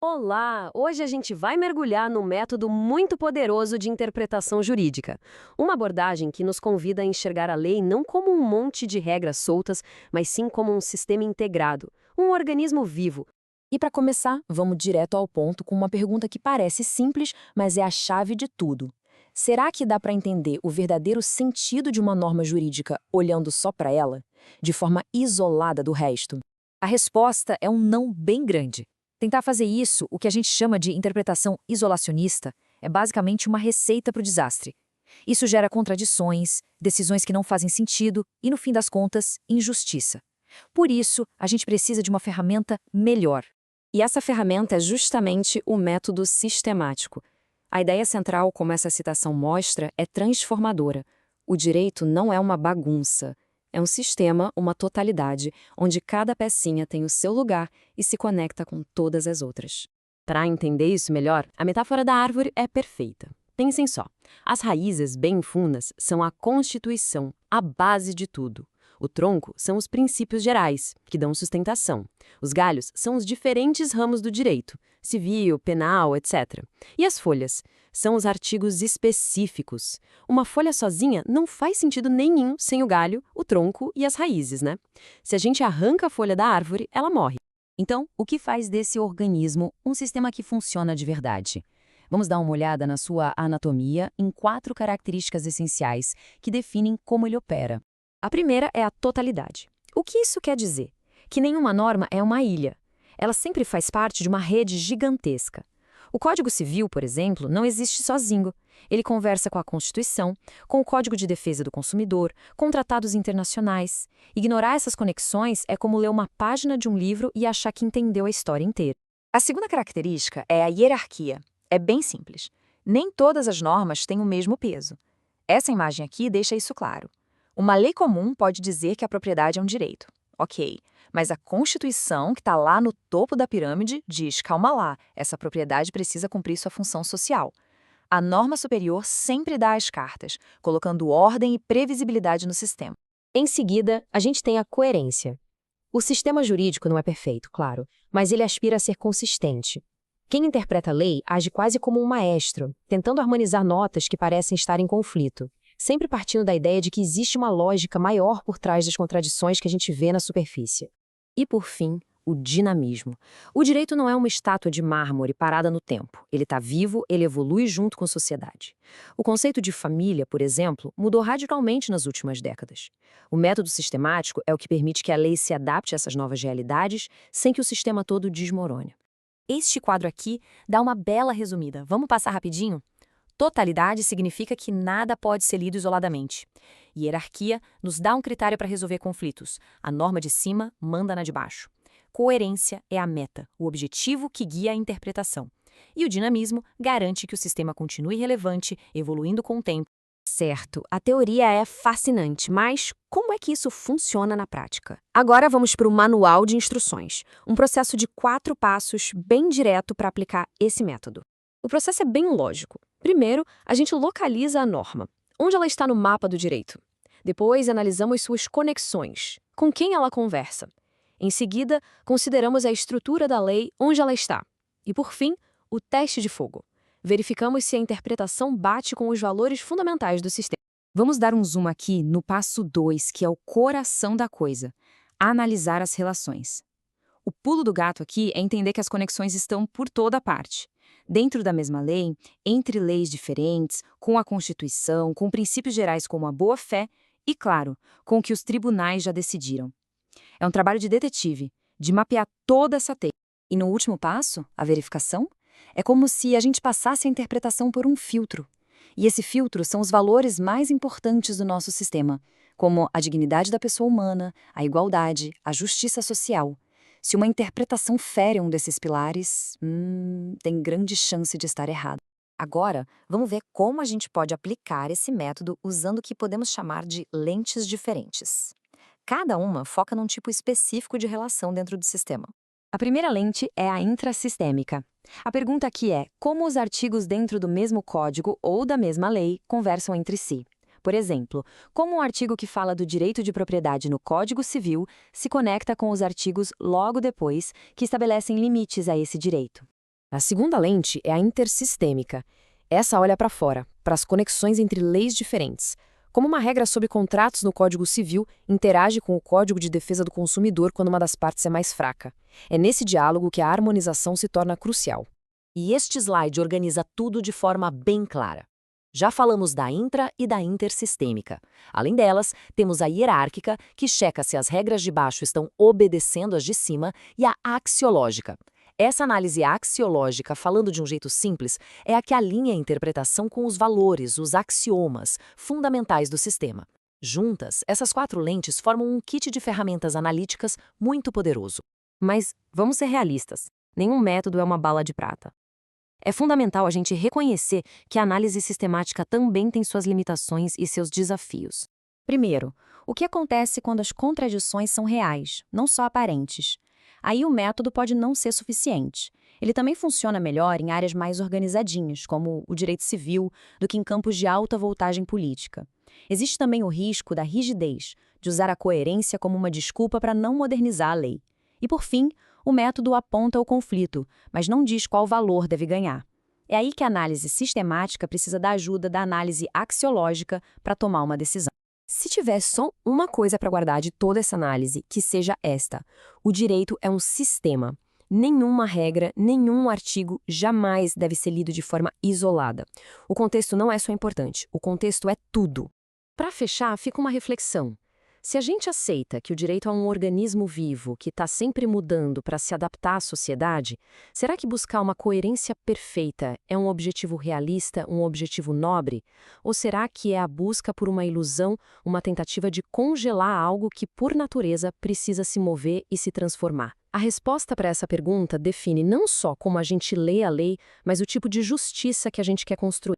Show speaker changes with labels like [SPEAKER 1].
[SPEAKER 1] Olá! Hoje a gente vai mergulhar num método muito poderoso de interpretação jurídica. Uma abordagem que nos convida a enxergar a lei não como um monte de regras soltas, mas sim como um sistema integrado, um organismo vivo.
[SPEAKER 2] E para começar, vamos direto ao ponto com uma pergunta que parece simples, mas é a chave de tudo. Será que dá para entender o verdadeiro sentido de uma norma jurídica olhando só para ela, de forma isolada do resto? A resposta é um não bem grande. Tentar fazer isso, o que a gente chama de interpretação isolacionista, é basicamente uma receita para o desastre. Isso gera contradições, decisões que não fazem sentido e, no fim das contas, injustiça. Por isso, a gente precisa de uma ferramenta melhor. E essa ferramenta é justamente o método sistemático. A ideia central, como essa citação mostra, é transformadora. O direito não é uma bagunça. É um sistema, uma totalidade, onde cada pecinha tem o seu lugar e se conecta com todas as outras.
[SPEAKER 1] Para entender isso melhor, a metáfora da árvore é perfeita. Pensem só, as raízes bem fundas são a constituição, a base de tudo. O tronco são os princípios gerais, que dão sustentação. Os galhos são os diferentes ramos do direito, civil, penal, etc. E as folhas são os artigos específicos. Uma folha sozinha não faz sentido nenhum sem o galho, o tronco e as raízes, né? Se a gente arranca a folha da árvore, ela morre.
[SPEAKER 2] Então, o que faz desse organismo um sistema que funciona de verdade? Vamos dar uma olhada na sua anatomia em 4 características essenciais que definem como ele opera. A primeira é a totalidade. O que isso quer dizer? Que nenhuma norma é uma ilha. Ela sempre faz parte de uma rede gigantesca. O Código Civil, por exemplo, não existe sozinho. Ele conversa com a Constituição, com o Código de Defesa do Consumidor, com tratados internacionais. Ignorar essas conexões é como ler uma página de um livro e achar que entendeu a história inteira. A segunda característica é a hierarquia. É bem simples. Nem todas as normas têm o mesmo peso. Essa imagem aqui deixa isso claro. Uma lei comum pode dizer que a propriedade é um direito. Ok, mas a Constituição, que está lá no topo da pirâmide, diz, calma lá, essa propriedade precisa cumprir sua função social. A norma superior sempre dá as cartas, colocando ordem e previsibilidade no sistema.
[SPEAKER 1] Em seguida, a gente tem a coerência. O sistema jurídico não é perfeito, claro, mas ele aspira a ser consistente. Quem interpreta a lei age quase como um maestro, tentando harmonizar notas que parecem estar em conflito, sempre partindo da ideia de que existe uma lógica maior por trás das contradições que a gente vê na superfície. E, por fim, o dinamismo. O direito não é uma estátua de mármore parada no tempo. Ele está vivo, ele evolui junto com a sociedade. O conceito de família, por exemplo, mudou radicalmente nas últimas décadas. O método sistemático é o que permite que a lei se adapte a essas novas realidades sem que o sistema todo desmorone. Este quadro aqui dá uma bela resumida. Vamos passar rapidinho? Totalidade significa que nada pode ser lido isoladamente. Hierarquia nos dá um critério para resolver conflitos. A norma de cima manda na de baixo. Coerência é a meta, o objetivo que guia a interpretação. E o dinamismo garante que o sistema continue relevante, evoluindo com o tempo. Certo, a teoria é fascinante, mas como é que isso funciona na prática? Agora vamos para o manual de instruções, um processo de 4 passos bem direto para aplicar esse método. O processo é bem lógico. Primeiro, a gente localiza a norma, onde ela está no mapa do direito. Depois, analisamos suas conexões, com quem ela conversa. Em seguida, consideramos a estrutura da lei, onde ela está. E, por fim, o teste de fogo. Verificamos se a interpretação bate com os valores fundamentais do sistema.
[SPEAKER 2] Vamos dar um zoom aqui no passo 2, que é o coração da coisa: analisar as relações. O pulo do gato aqui é entender que as conexões estão por toda parte. Dentro da mesma lei, entre leis diferentes, com a Constituição, com princípios gerais como a boa-fé e, claro, com o que os tribunais já decidiram. É um trabalho de detetive, de mapear toda essa teia. E no último passo, a verificação, é como se a gente passasse a interpretação por um filtro. E esse filtro são os valores mais importantes do nosso sistema, como a dignidade da pessoa humana, a igualdade, a justiça social. Se uma interpretação fere um desses pilares, tem grande chance de estar errado. Agora, vamos ver como a gente pode aplicar esse método usando o que podemos chamar de lentes diferentes. Cada uma foca num tipo específico de relação dentro do sistema. A primeira lente é a intrassistêmica. A pergunta aqui é como os artigos dentro do mesmo código ou da mesma lei conversam entre si. Por exemplo, como um artigo que fala do direito de propriedade no Código Civil se conecta com os artigos logo depois que estabelecem limites a esse direito.
[SPEAKER 1] A segunda lente é a intersistêmica. Essa olha para fora, para as conexões entre leis diferentes. Como uma regra sobre contratos no Código Civil interage com o Código de Defesa do Consumidor quando uma das partes é mais fraca. É nesse diálogo que a harmonização se torna crucial.
[SPEAKER 3] E este slide organiza tudo de forma bem clara. Já falamos da intra e da intersistêmica. Além delas, temos a hierárquica, que checa se as regras de baixo estão obedecendo as de cima, e a axiológica. Essa análise axiológica, falando de um jeito simples, é a que alinha a interpretação com os valores, os axiomas, fundamentais do sistema. Juntas, essas 4 lentes formam um kit de ferramentas analíticas muito poderoso.
[SPEAKER 2] Mas vamos ser realistas. Nenhum método é uma bala de prata. É fundamental a gente reconhecer que a análise sistemática também tem suas limitações e seus desafios. Primeiro, o que acontece quando as contradições são reais, não só aparentes? Aí o método pode não ser suficiente. Ele também funciona melhor em áreas mais organizadinhas, como o direito civil, do que em campos de alta voltagem política. Existe também o risco da rigidez, de usar a coerência como uma desculpa para não modernizar a lei. E, por fim, o método aponta o conflito, mas não diz qual valor deve ganhar. É aí que a análise sistemática precisa da ajuda da análise axiológica para tomar uma decisão.
[SPEAKER 1] Se tiver só uma coisa para guardar de toda essa análise, que seja esta: o direito é um sistema. Nenhuma regra, nenhum artigo jamais deve ser lido de forma isolada. O contexto não é só importante, o contexto é tudo. Para fechar, fica uma reflexão. Se a gente aceita que o direito é um organismo vivo que está sempre mudando para se adaptar à sociedade, será que buscar uma coerência perfeita é um objetivo realista, um objetivo nobre? Ou será que é a busca por uma ilusão, uma tentativa de congelar algo que, por natureza, precisa se mover e se transformar? A resposta para essa pergunta define não só como a gente lê a lei, mas o tipo de justiça que a gente quer construir.